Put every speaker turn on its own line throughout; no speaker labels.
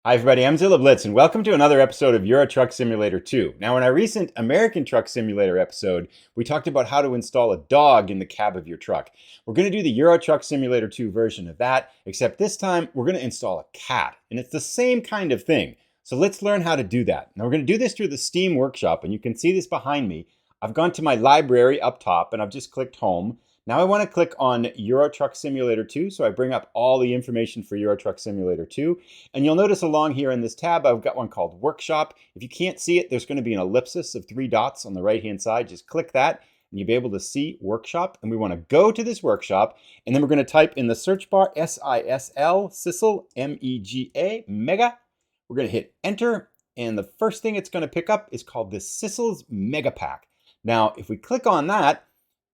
Hi everybody, I'm Zilla Blitz and welcome to another episode of Euro Truck Simulator 2. Now in our recent American Truck Simulator episode, we talked about how to install a dog in the cab of your truck. We're going to do the Euro Truck Simulator 2 version of that, except this time we're going to install a cat. And it's the same kind of thing. So let's learn how to do that. Now we're going to do this through the Steam Workshop, and you can see this behind me. I've gone to my library up top and I've just clicked home. Now I want to click on Euro Truck Simulator 2, so I bring up all the information for Euro Truck Simulator 2. And you'll notice along here in this tab, I've got one called Workshop. If you can't see it, there's going to be an ellipsis of 3 dots on the right-hand side. Just click that, and you'll be able to see Workshop. And we want to go to this workshop, and then we're going to type in the search bar SISL MEGA, Mega. We're going to hit Enter, and the first thing it's going to pick up is called the SISL Mega Pack. Now, if we click on that,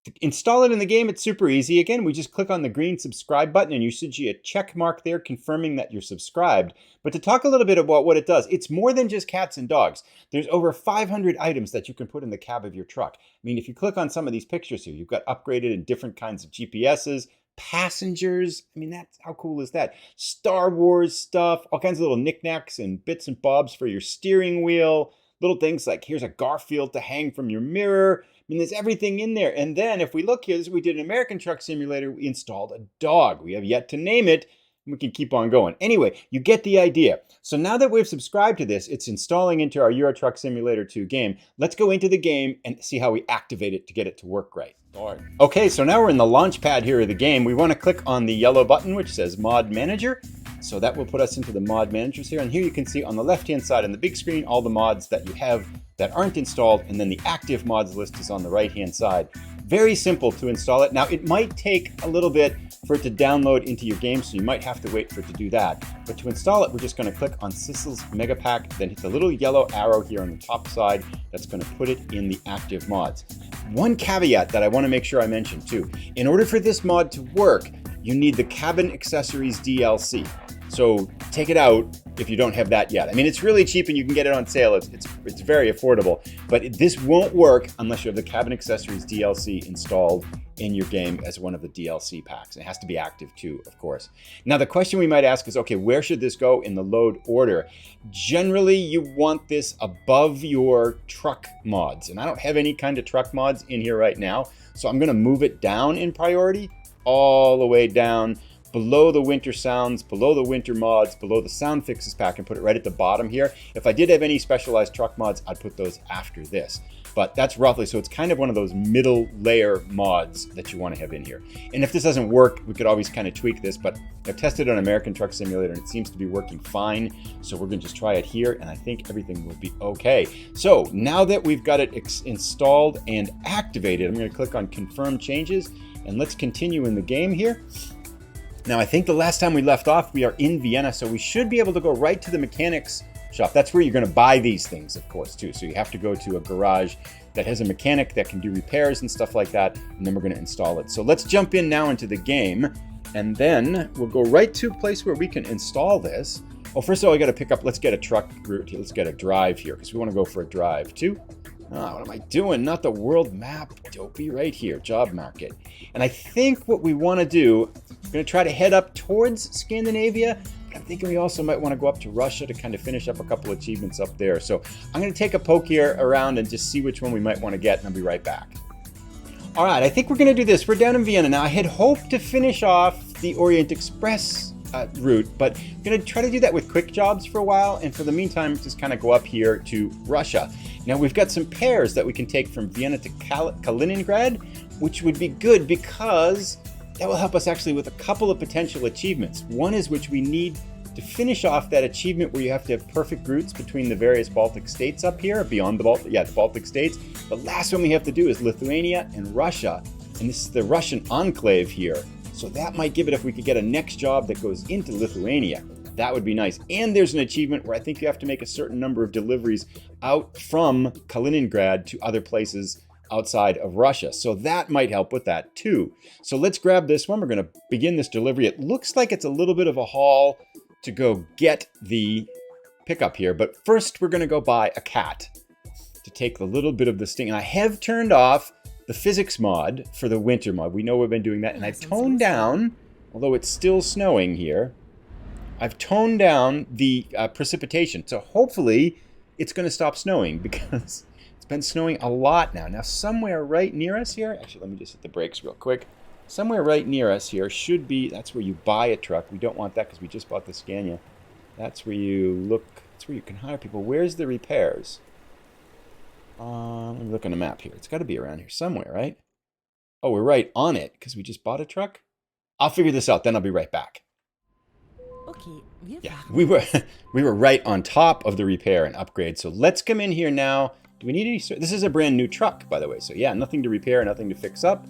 to install it in the game, it's super easy. Again, we just click on the green subscribe button and you should see a check mark there confirming that you're subscribed. But to talk a little bit about what it does, it's more than just cats and dogs. There's over 500 items that you can put in the cab of your truck. I mean, if you click on some of these pictures here, you've got upgraded and different kinds of GPSs, passengers. I mean, that's how cool is that? Star Wars stuff, all kinds of little knickknacks and bits and bobs for your steering wheel. Little things like here's a Garfield to hang from your mirror. I mean, there's everything in there. And then if we look here, we did an American Truck Simulator. We installed a dog. We have yet to name it. We can keep on going. Anyway, you get the idea. So now that we've subscribed to this, it's installing into our Euro Truck Simulator 2 game. Let's go into the game and see how we activate it to get it to work right. All right. Okay, so now we're in the launch pad here of the game. We want to click on the yellow button, which says Mod Manager. So that will put us into the mod managers here. And here you can see on the left-hand side on the big screen, all the mods that you have that aren't installed. And then the active mods list is on the right-hand side. Very simple to install it. Now, it might take a little bit for it to download into your game, so you might have to wait for it to do that. But to install it, we're just going to click on SISL's Mega Pack, then hit the little yellow arrow here on the top side. That's going to put it in the active mods. One caveat that I want to make sure I mention too. In order for this mod to work, you need the cabin accessories DLC. So take it out if you don't have that yet. I mean, it's really cheap and you can get it on sale. It's very affordable, but this won't work unless you have the cabin accessories DLC installed in your game as one of the DLC packs. It has to be active too, of course. Now, the question we might ask is, okay, where should this go in the load order? Generally, you want this above your truck mods, and I don't have any kind of truck mods in here right now. So I'm gonna move it down in priority, all the way down below the winter sounds, below the winter mods, below the sound fixes pack, and put it right at the bottom here. If I did have any specialized truck mods, I'd put those after this. But that's roughly, so it's kind of one of those middle layer mods that you want to have in here. And if this doesn't work, we could always kind of tweak this, but I've tested on American Truck Simulator and it seems to be working fine. So we're going to just try it here and I think everything will be okay. So now that we've got it installed and activated, I'm going to click on Confirm Changes and let's continue in the game here. Now, I think the last time we left off, we are in Vienna, so we should be able to go right to the mechanics shop. That's where you're going to buy these things, of course, too. So you have to go to a garage that has a mechanic that can do repairs and stuff like that, and then we're going to install it. So let's jump in now into the game, and then we'll go right to a place where we can install this. Oh, first of all, we got to pick up, let's get a truck route here. Let's get a drive here, because we want to go for a drive, too. Oh, what am I doing? Not the world map. Dopey right here, job market. And I think what we want to do, we're going to try to head up towards Scandinavia, but I'm thinking we also might want to go up to Russia to kind of finish up a couple achievements up there. So I'm going to take a poke here around and just see which one we might want to get, and I'll be right back. All right, I think we're going to do this. We're down in Vienna now. I had hoped to finish off the Orient Express route, but I'm going to try to do that with quick jobs for a while, and for the meantime just kind of go up here to Russia. Now we've got some pairs that we can take from Vienna to Kaliningrad, which would be good because that will help us actually with a couple of potential achievements. One is which we need to finish off that achievement where you have to have perfect routes between the various Baltic states up here, beyond the Baltic states. The last one we have to do is Lithuania and Russia, and this is the Russian enclave here. So that might give it if we could get a next job that goes into Lithuania. That would be nice. And there's an achievement where I think you have to make a certain number of deliveries out from Kaliningrad to other places outside of Russia. So that might help with that too. So let's grab this one. We're going to begin this delivery. It looks like it's a little bit of a haul to go get the pickup here. But first we're going to go buy a cat to take the little bit of the sting. And I have turned off the physics mod for the winter mod. We know we've been doing that. And I've toned down, although it's still snowing here, I've toned down the precipitation. So hopefully it's going to stop snowing because it's been snowing a lot now. Now somewhere right near us here, actually let me just hit the brakes real quick. Somewhere right near us here should be, that's where you buy a truck. We don't want that because we just bought the Scania. That's where you look, that's where you can hire people. Where's the repairs? Let me look on the map here. It's got to be around here somewhere, right? Oh, we're right on it because we just bought a truck. I'll figure this out, then I'll be right back.
Okay,
yeah, we were right on top of the repair and upgrade. So let's come in here now. Do we need any? This is a brand new truck, by the way. So yeah, nothing to repair, nothing to fix up.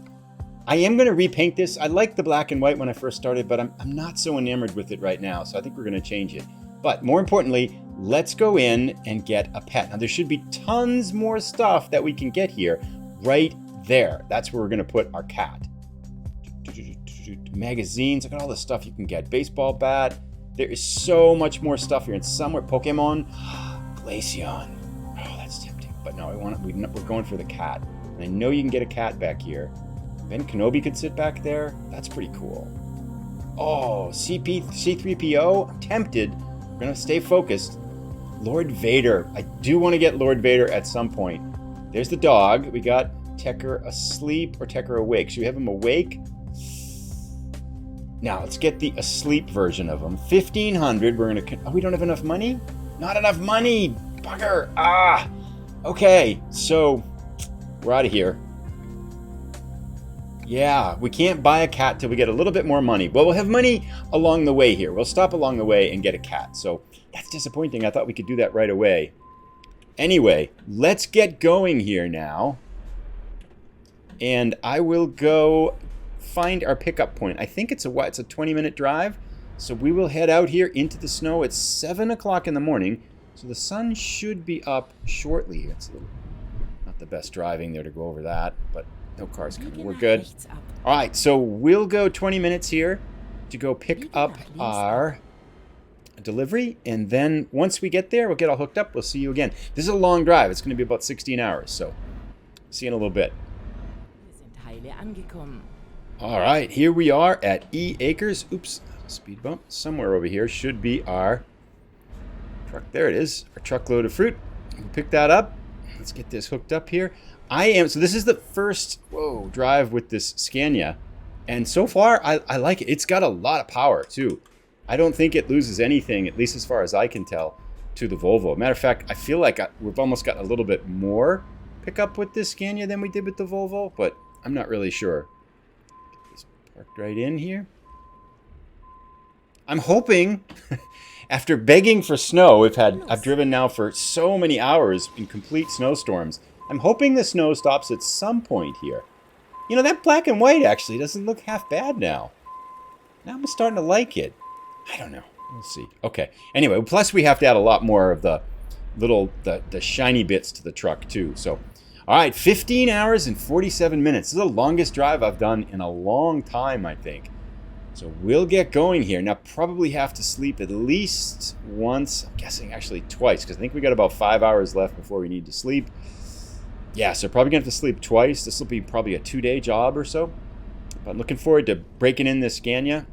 I am going to repaint this. I liked the black and white when I first started, but I'm not so enamored with it right now. So I think we're going to change it. But more importantly, let's go in and get a pet. Now there should be tons more stuff that we can get here right there. That's where we're going to put our cat. Magazines, look at all the stuff you can get. Baseball bat. There is so much more stuff here. And somewhere, Pokemon, Glaceon. Oh, that's tempting. But no, we're going for the cat. And I know you can get a cat back here. Ben Kenobi could sit back there. That's pretty cool. Oh, C3PO. I'm tempted. We're going to stay focused. Lord Vader. I do want to get Lord Vader at some point. There's the dog. We got Tekker asleep or Tekker awake. Should we have him awake? Now, let's get the asleep version of him. 1,500. We're going to... Oh, we don't have enough money? Not enough money! Bugger! Ah! Okay, so we're out of here. Yeah, we can't buy a cat till we get a little bit more money. Well, we'll have money along the way here. We'll stop along the way and get a cat. So that's disappointing. I thought we could do that right away. Anyway, let's get going here now. And I will go find our pickup point. I think it's a 20-minute drive. So we will head out here into the snow. It's 7 o'clock in the morning. So the sun should be up shortly. It's not the best driving there to go over that, but no cars coming. We're good. All right, so we'll go 20 minutes here to go pick up our delivery. And then once we get there, we'll get all hooked up. We'll see you again. This is a long drive. It's going to be about 16 hours. So see you in a little bit. All right, here we are at E Acres. Oops, speed bump. Somewhere over here should be our truck. There it is, our truckload of fruit. We'll pick that up. Let's get this hooked up here. So this is the first, drive with this Scania. And so far, I like it. It's got a lot of power, too. I don't think it loses anything, at least as far as I can tell, to the Volvo. Matter of fact, I feel like we've almost got a little bit more pickup with this Scania than we did with the Volvo, but I'm not really sure. Get this parked right in here. I'm hoping, after begging for snow, I've driven now for so many hours in complete snowstorms. I'm hoping the snow stops at some point here. You know, that black and white actually doesn't look half bad now. Now I'm starting to like it. I don't know. We'll see. Okay. Anyway, plus we have to add a lot more of the shiny bits to the truck too. So, all right, 15 hours and 47 minutes. This is the longest drive I've done in a long time, I think. So we'll get going here. Now, probably have to sleep at least once. I'm guessing actually twice, because I think we got about 5 hours left before we need to sleep. Yeah, so probably going to have to sleep twice. This will be probably a 2-day job or so. But I'm looking forward to breaking in this Scania.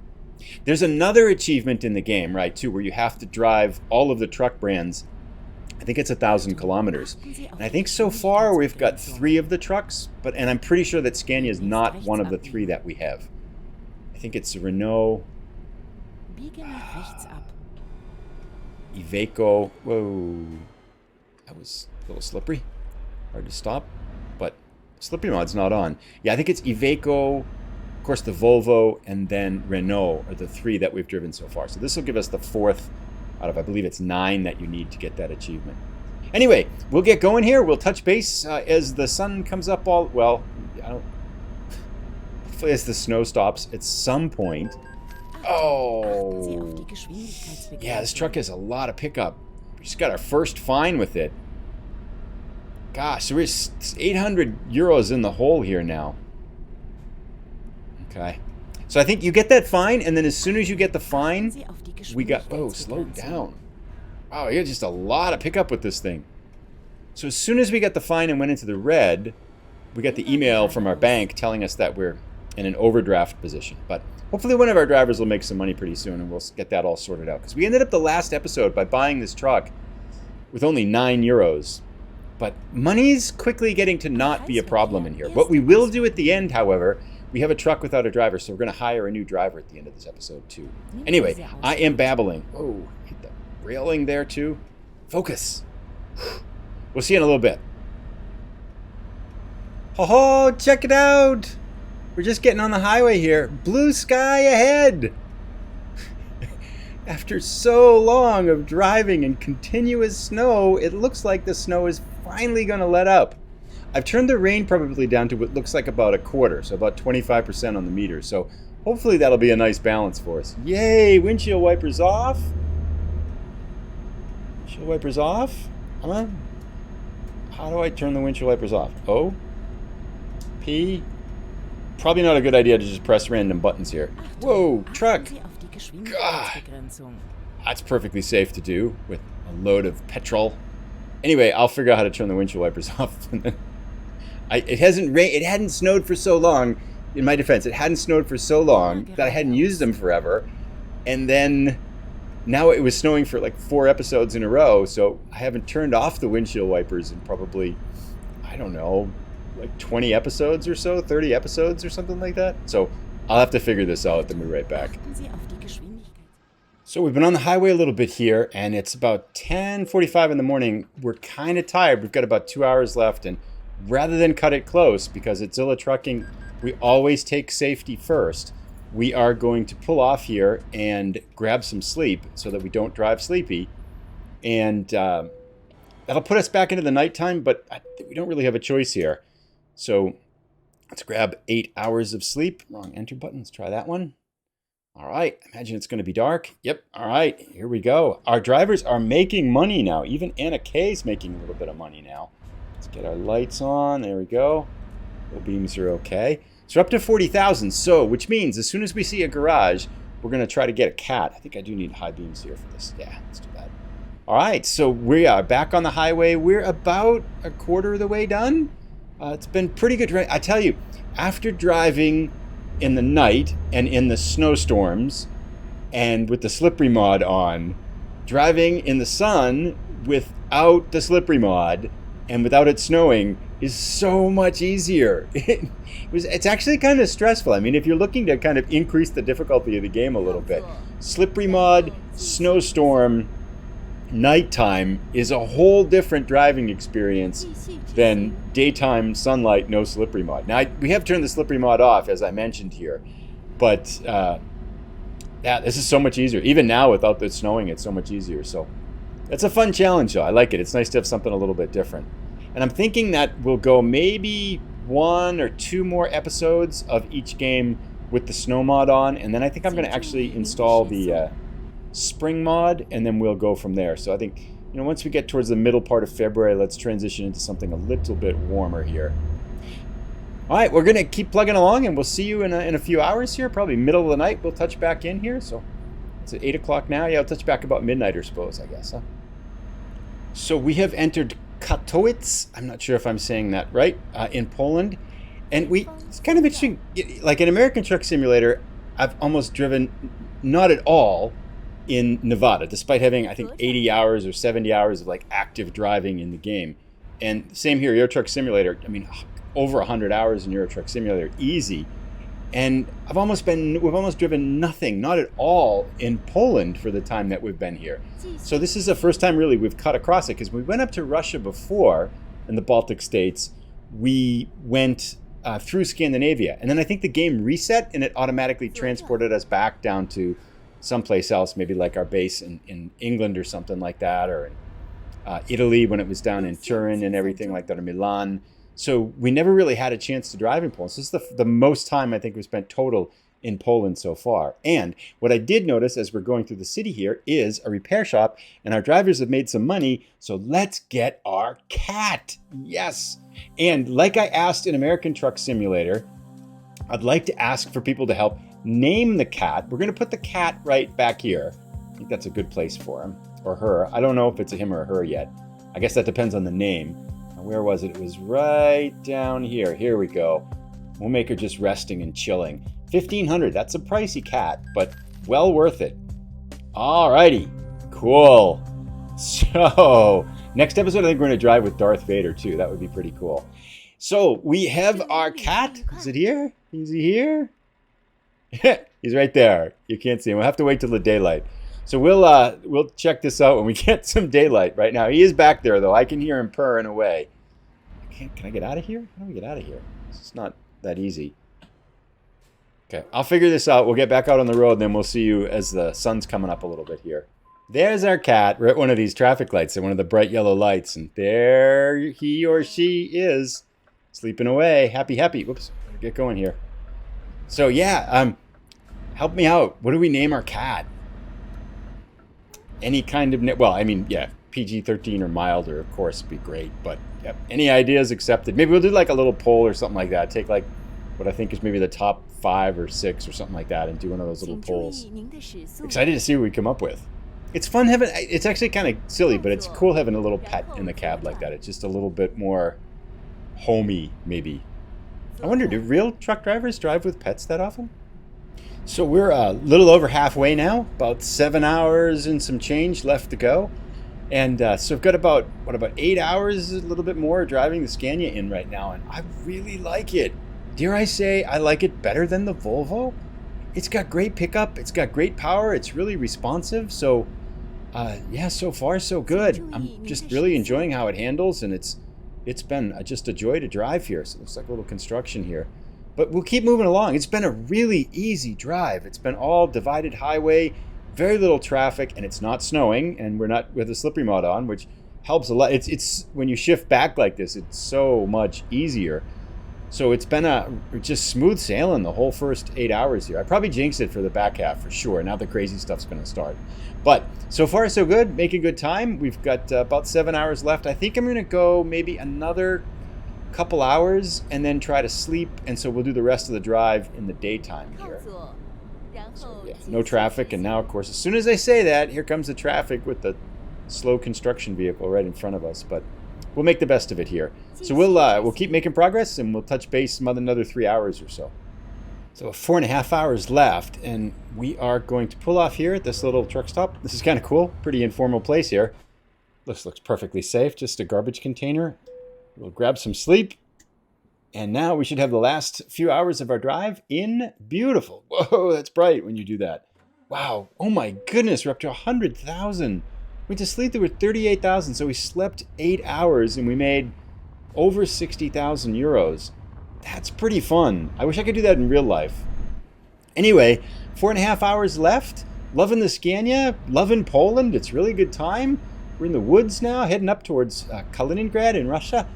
There's another achievement in the game, right, too, where you have to drive all of the truck brands. I think it's 1,000 kilometers. And I think so far we've got 3 of the trucks, and I'm pretty sure that Scania is not one of the 3 that we have. I think it's Renault, Iveco. Whoa, that was a little slippery. Hard to stop, but slippery mod's not on. Yeah, I think it's Iveco, of course the Volvo, and then Renault are the 3 that we've driven so far. So this will give us the 4th out of, I believe it's 9 that you need to get that achievement. Anyway, we'll get going here. We'll touch base as the sun comes up hopefully as the snow stops at some point. Oh, yeah, this truck has a lot of pickup. We just got our first fine with it. Gosh, so we're 800 euros in the hole here now. Okay. So I think you get that fine, and then as soon as you get the fine, we got... Oh, slow down. Wow, you got just a lot of pickup with this thing. So as soon as we got the fine and went into the red, we got the email from our bank telling us that we're in an overdraft position. But Hopefully one of our drivers will make some money pretty soon and we'll get that all sorted out. Because we ended up the last episode by buying this truck with only €9. But money's quickly getting to not be a problem in here. What we will do at the end, however, we have a truck without a driver, so we're going to hire a new driver at the end of this episode too. Anyway, I am babbling. Oh, hit the railing there too. Focus. We'll see you in a little bit. Oh, check it out. We're just getting on the highway here. Blue sky ahead. After so long of driving in continuous snow, it looks like the snow is finally going to let up. I've turned the rain probably down to what looks like about a quarter, so about 25% on the meter. So hopefully that'll be a nice balance for us. Yay, windshield wipers off. Windshield wipers off. Come on. How do I turn the windshield wipers off? O? P? Probably not a good idea to just press random buttons here. Whoa, truck. God. That's perfectly safe to do with a load of petrol. Anyway, I'll figure out how to turn the windshield wipers off. It hadn't snowed for so long. In my defense, it hadn't snowed for so long that I hadn't used them forever. And then now it was snowing for like 4 episodes in a row. So I haven't turned off the windshield wipers in probably, I don't know, like 20 episodes or so, 30 episodes or something like that. So I'll have to figure this out and be right back. So we've been on the highway a little bit here, and it's about 10:45 in the morning. We're kind of tired. We've got about 2 hours left, and rather than cut it close, because at Zilla Trucking, we always take safety first, we are going to pull off here and grab some sleep so that we don't drive sleepy. And that'll put us back into the nighttime, but we don't really have a choice here. So let's grab 8 hours of sleep. Wrong enter button. Let's try that one. All right. Imagine it's going to be dark. Yep. All right. Here we go. Our drivers are making money now. Even Anna Kay's making a little bit of money now. Let's get our lights on. There we go. The beams are okay. So we're up to 40,000. So, which means as soon as we see a garage, we're going to try to get a cat. I think I do need high beams here for this. Yeah, let's do that. All right. So we are back on the highway. We're about a quarter of the way done. It's been pretty good. I tell you, after driving in the night and in the snowstorms and with the slippery mod on, driving in the sun without the slippery mod and without it snowing is so much easier. It's actually kind of stressful. I mean, if you're looking to kind of increase the difficulty of the game a little bit, slippery mod, snowstorm, nighttime is a whole different driving experience than daytime sunlight, no slippery mod. Now, we have turned the slippery mod off, as I mentioned here, but this is so much easier. Even now, without the snowing, it's so much easier. So it's a fun challenge, though. I like it. It's nice to have something a little bit different. And I'm thinking that we'll go maybe 1 or 2 more episodes of each game with the snow mod on, and then I think I'm going to actually install the spring mod, and then we'll go from there. So I think, once we get towards the middle part of February, let's transition into something a little bit warmer here. All right, we're going to keep plugging along, and we'll see you in a few hours here, probably middle of the night. We'll touch back in here. So it's at 8 o'clock now. Yeah, I'll touch back about midnight, I suppose, I guess. Huh? So we have entered Katowice. I'm not sure if I'm saying that right, in Poland. And it's kind of interesting. Like in American Truck Simulator, I've almost driven not at all in Nevada, despite having, I think, 80 hours or 70 hours of like active driving in the game. And same here, Euro Truck Simulator, I mean, over 100 hours in Euro Truck Simulator, easy. And we've almost driven nothing, not at all, in Poland for the time that we've been here. So this is the first time really we've cut across it, because we went up to Russia before in the Baltic states. We went through Scandinavia, and then I think the game reset and it automatically transported us back down to someplace else, maybe like our base in England or something like that, or in Italy when it was down in Turin and everything like that, or Milan. So we never really had a chance to drive in Poland. So this is the most time I think we spent total in Poland so far. And what I did notice as we're going through the city here is a repair shop, and our drivers have made some money. So let's get our cat. Yes. And like I asked in American Truck Simulator, I'd like to ask for people to help name the cat. We're going to put the cat right back here. I think that's a good place for him or her. I don't know if it's a him or a her yet. I guess that depends on the name. Where was it? It was right down here. Here we go. We'll make her just resting and chilling. $1,500. That's a pricey cat, but well worth it. Alrighty, cool. So next episode, I think we're going to drive with Darth Vader too. That would be pretty cool. So we have our cat. Is it here? Is he here? He's right there. You can't see him. We'll have to wait till the daylight. So we'll check this out when we get some daylight. Right now, he is back there though. I can hear him purring away. Can I get out of here? How do we get out of here? It's not that easy. Okay, I'll figure this out. We'll get back out on the road, and then we'll see you as the sun's coming up a little bit here. There's our cat. We're at one of these traffic lights, at one of the bright yellow lights, and there he or she is, sleeping away. Happy. Whoops, get going here. So yeah, help me out. What do we name our cat? Any kind of PG-13 or milder, of course, would be great. But yeah, any ideas accepted? Maybe we'll do like a little poll or something like that. Take like what I think is maybe the top 5 or 6 or something like that, and do one of those little polls. Excited to see what we come up with. It's fun having. It's actually kind of silly, but it's cool having a little pet in the cab like that. It's just a little bit more homey, maybe. I wonder, do real truck drivers drive with pets that often? So we're a little over halfway now, about 7 hours and some change left to go. And so I've got about 8 hours, a little bit more, driving the Scania in right now. And I really like it. Dare I say I like it better than the Volvo? It's got great pickup. It's got great power. It's really responsive. So yeah, so far so good. I'm just really enjoying how it handles. And it's been just a joy to drive here. So it looks like a little construction here. But we'll keep moving along. It's been a really easy drive. It's been all divided highway, very little traffic, and it's not snowing, and we're not with a slippery mod on, which helps a lot. It's when you shift back like this, it's so much easier. So it's been just smooth sailing the whole first 8 hours here. I probably jinxed it for the back half for sure. Now the crazy stuff's going to start. But so far so good. Making good time. We've got about 7 hours left. I think I'm going to go maybe another couple hours and then try to sleep, and so we'll do the rest of the drive in the daytime here. So, yeah, no traffic, and now of course as soon as I say that, here comes the traffic with the slow construction vehicle right in front of us, but we'll make the best of it here. So we'll keep making progress, and we'll touch base another 3 hours or so. So 4.5 hours left, and we are going to pull off here at this little truck stop. This is kind of cool, pretty informal place here. This looks perfectly safe, just a garbage container. We'll grab some sleep, and now we should have the last few hours of our drive in. Beautiful. Whoa, that's bright when you do that. Wow. Oh my goodness, we're up to 100,000. Went to sleep, there were 38,000, so we slept 8 hours, and we made over 60,000 euros. That's pretty fun. I wish I could do that in real life. Anyway, 4.5 hours left. Loving the Scania, loving Poland. It's really good time. We're in the woods now, heading up towards Kaliningrad in Russia.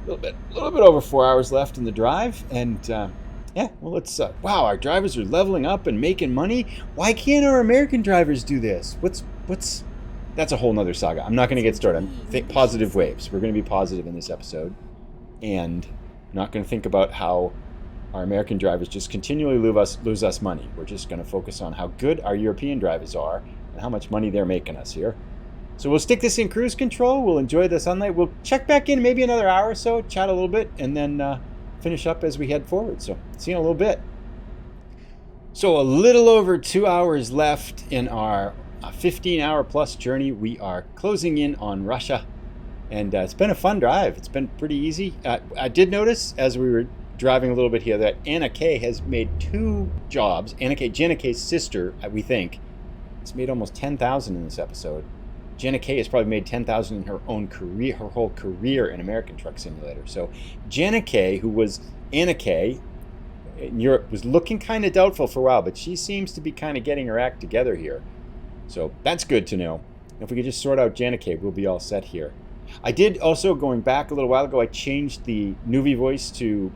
A little bit over 4 hours left in the drive, and yeah, well, let's. Wow, our drivers are leveling up and making money. Why can't our American drivers do this? What's? That's a whole nother saga. I'm not going to get started. Think positive waves. We're going to be positive in this episode, and not going to think about how our American drivers just continually lose us money. We're just going to focus on how good our European drivers are and how much money they're making us here. So we'll stick this in cruise control. We'll enjoy the sunlight. We'll check back in maybe another hour or so, chat a little bit, and then finish up as we head forward. So see you in a little bit. So a little over 2 hours left in our 15-hour plus journey. We are closing in on Russia, and it's been a fun drive. It's been pretty easy. I did notice as we were driving a little bit here that Anna Kay has made 2 jobs. Jenna Kay's sister, we think, has made almost 10,000 in this episode. Jenna Kay has probably made 10,000 in her own career, her whole career in American Truck Simulator. So Jenna Kay, who was Anna Kay in Europe, was looking kind of doubtful for a while, but she seems to be kind of getting her act together here. So that's good to know. If we could just sort out Jenna Kay, we'll be all set here. I did also, going back a little while ago, I changed the Nuvi voice to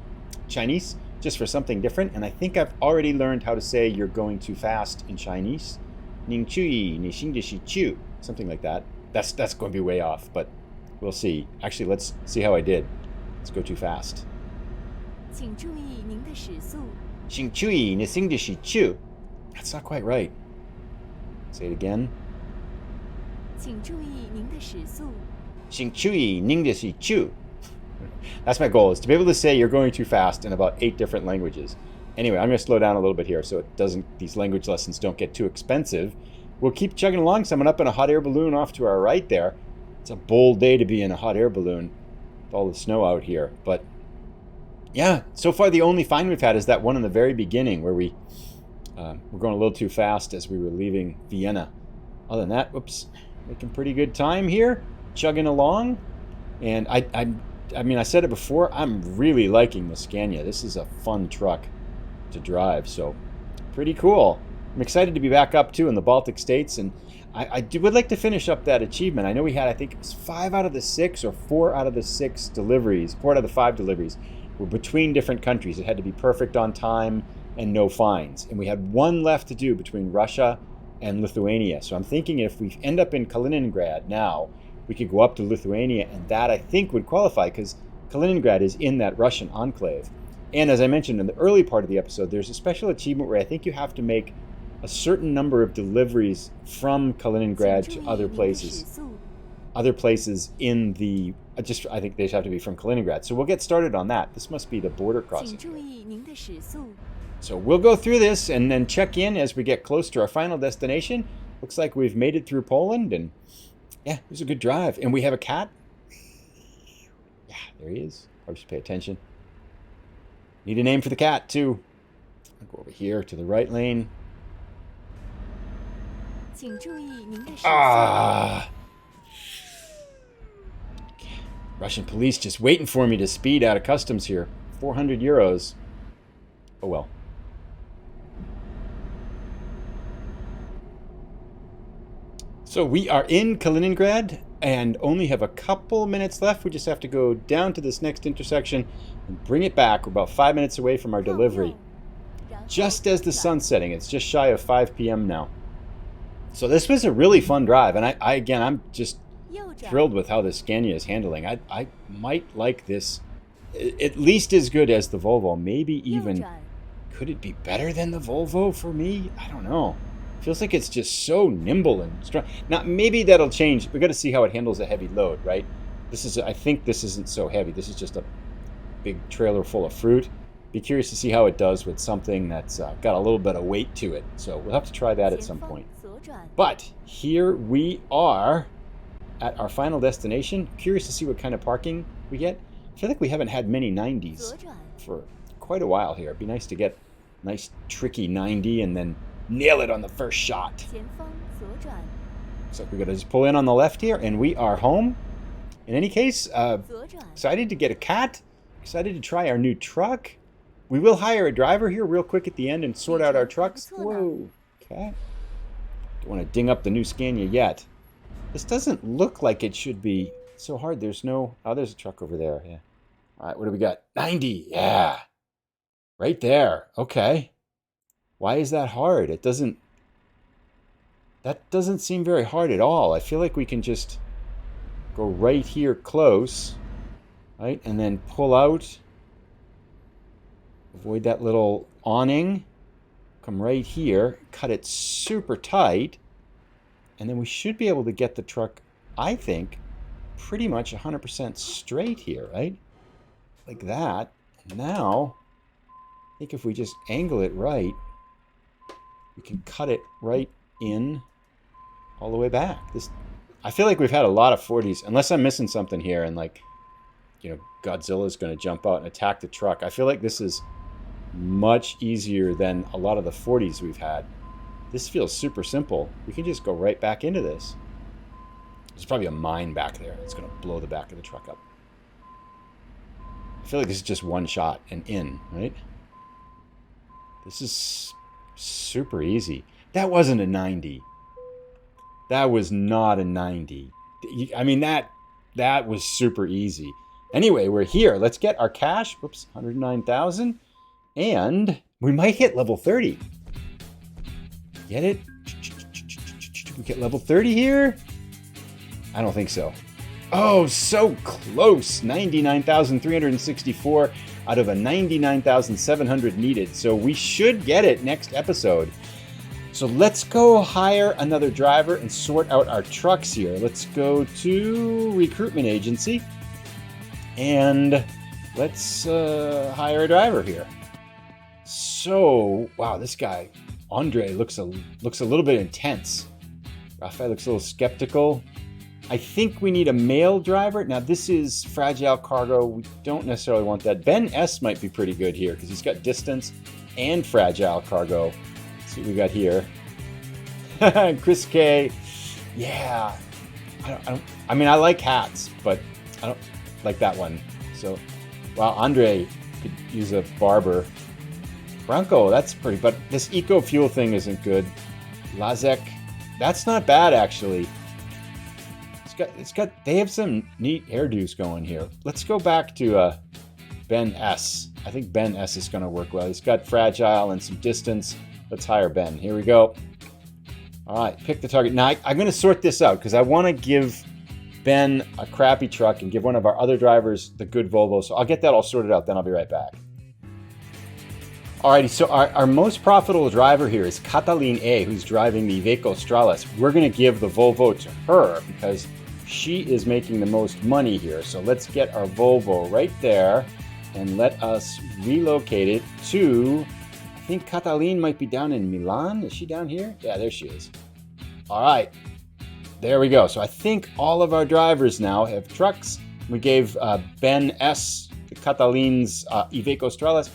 Chinese just for something different, and I think I've already learned how to say "you're going too fast" in Chinese. Ning chui, ni xing de shi chu. Something like that. That's going to be way off, but we'll see. Actually, let's see how I did. Let's go too fast.
请注意您的时速。
请注意你行的是chu. That's not quite right. Say it again.
请注意您的时速。
请注意您的是chu. That's my goal, is to be able to say "you're going too fast" in about 8 different languages. Anyway, I'm going to slow down a little bit here so these language lessons don't get too expensive. We'll keep chugging along. Someone up in a hot air balloon off to our right there. It's a bold day to be in a hot air balloon with all the snow out here. But yeah, so far the only fine we've had is that one in the very beginning where we're going a little too fast as we were leaving Vienna. Other than that, whoops, making pretty good time here, chugging along. And I mean, I said it before, I'm really liking the Scania. This is a fun truck to drive, so pretty cool. I'm excited to be back up too in the Baltic states, and I would like to finish up that achievement. I know we had, I think it was 5 out of the 6 or 4 out of the 6 deliveries, 4 out of the 5 deliveries were between different countries. It had to be perfect on time and no fines, and we had 1 left to do between Russia and Lithuania. So I'm thinking if we end up in Kaliningrad now, we could go up to Lithuania, and that I think would qualify because Kaliningrad is in that Russian enclave. And as I mentioned in the early part of the episode, there's a special achievement where I think you have to make a certain number of deliveries from Kaliningrad to other places. Other places in the, I think they just have to be from Kaliningrad. So we'll get started on that. This must be the border crossing. So we'll go through this and then check in as we get close to our final destination. Looks like we've made it through Poland, and yeah, it was a good drive. And we have a cat. Yeah, there he is. Probably should pay attention. Need a name for the cat, too. I'll go over here to the right lane. Ah! Russian police just waiting for me to speed out of customs here. 400 euros. Oh well. So we are in Kaliningrad and only have a couple minutes left. We just have to go down to this next intersection and bring it back. We're about 5 minutes away from our delivery. Just as the sun's setting. It's just shy of 5 p.m. now. So this was a really fun drive. And I'm just thrilled with how the Scania is handling. I might like this at least as good as the Volvo. Maybe even, could it be better than the Volvo for me? I don't know. Feels like it's just so nimble and strong. Now, maybe that'll change. We got to see how it handles a heavy load, right? I think this isn't so heavy. This is just a big trailer full of fruit. Be curious to see how it does with something that's got a little bit of weight to it. So we'll have to try that at some point. But here we are at our final destination. Curious to see what kind of parking we get. I feel like we haven't had many 90s for quite a while here. It'd be nice to get a nice tricky 90 and then nail it on the first shot. So we're going to just pull in on the left here, and we are home. In any case, excited to get a cat. Excited to try our new truck. We will hire a driver here real quick at the end and sort out our trucks. Whoa. Okay. Don't want to ding up the new Scania yet. This doesn't look like it should be so hard. There's no... Oh, there's a truck over there. Yeah. All right, what do we got? 90. Yeah. Right there. Okay. Why is that hard? That doesn't seem very hard at all. I feel like we can just go right here close, right? And then pull out, avoid that little awning, come right here, cut it super tight, and then we should be able to get the truck, I think, pretty much 100% straight here, right? Like that. Now, I think if we just angle it right, we can cut it right in all the way back. I feel like we've had a lot of 40s, unless I'm missing something here and Godzilla's going to jump out and attack the truck. I feel like this is much easier than a lot of the 40s we've had. This feels super simple. We can just go right back into this. There's probably a mine back there. It's going to blow the back of the truck up. I feel like this is just one shot and in, right? This is super easy. That wasn't a 90. That was not a 90. I mean, that was super easy. Anyway, we're here. Let's get our cash. Whoops, 109,000. And we might hit level 30. Get it? We get level 30 here? I don't think so. Oh, so close. 99,364 out of a 99,700 needed. So we should get it next episode. So let's go hire another driver and sort out our trucks here. Let's go to recruitment agency and let's hire a driver here. So, wow, this guy, Andre, looks a little bit intense. Rafael looks a little skeptical. I think we need a male driver. Now, this is fragile cargo. We don't necessarily want that. Ben S might be pretty good here because he's got distance and fragile cargo. Let's see what we got here. Chris K. Yeah. I mean, I like hats, but I don't like that one. So, wow, Andre could use a barber. Bronco, that's pretty, but this eco fuel thing isn't good. Lazek, that's not bad actually. They have some neat hairdos going here. Let's go back to Ben S. I think Ben S is going to work well. He's got fragile and some distance. Let's hire Ben. Here we go. All right, pick the target. Now, I'm going to sort this out because I want to give Ben a crappy truck and give one of our other drivers the good Volvo. So I'll get that all sorted out, then I'll be right back. Alrighty, so our most profitable driver here is Catalin A, who's driving the Iveco Stralis. We're going to give the Volvo to her because she is making the most money here. So let's get our Volvo right there and let us relocate it to, I think Catalin might be down in Milan. Is she down here? Yeah, there she is. All right, there we go. So I think all of our drivers now have trucks. We gave Ben S to Catalin's Iveco Stralis.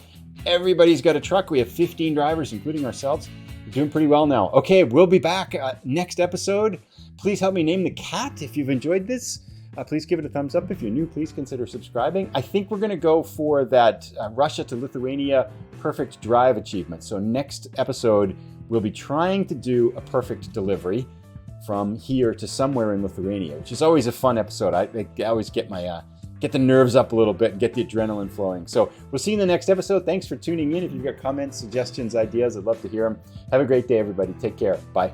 Everybody's got a truck. We have 15 drivers, including ourselves. We're doing pretty well now. Okay, we'll be back next episode. Please help me name the cat if you've enjoyed this. Please give it a thumbs up. If you're new, please consider subscribing. I think we're going to go for that Russia to Lithuania perfect drive achievement. So next episode, we'll be trying to do a perfect delivery from here to somewhere in Lithuania, which is always a fun episode. I always get my... get the nerves up a little bit and get the adrenaline flowing. So we'll see you in the next episode. Thanks for tuning in. If you've got comments, suggestions, ideas, I'd love to hear them. Have a great day, everybody. Take care. Bye.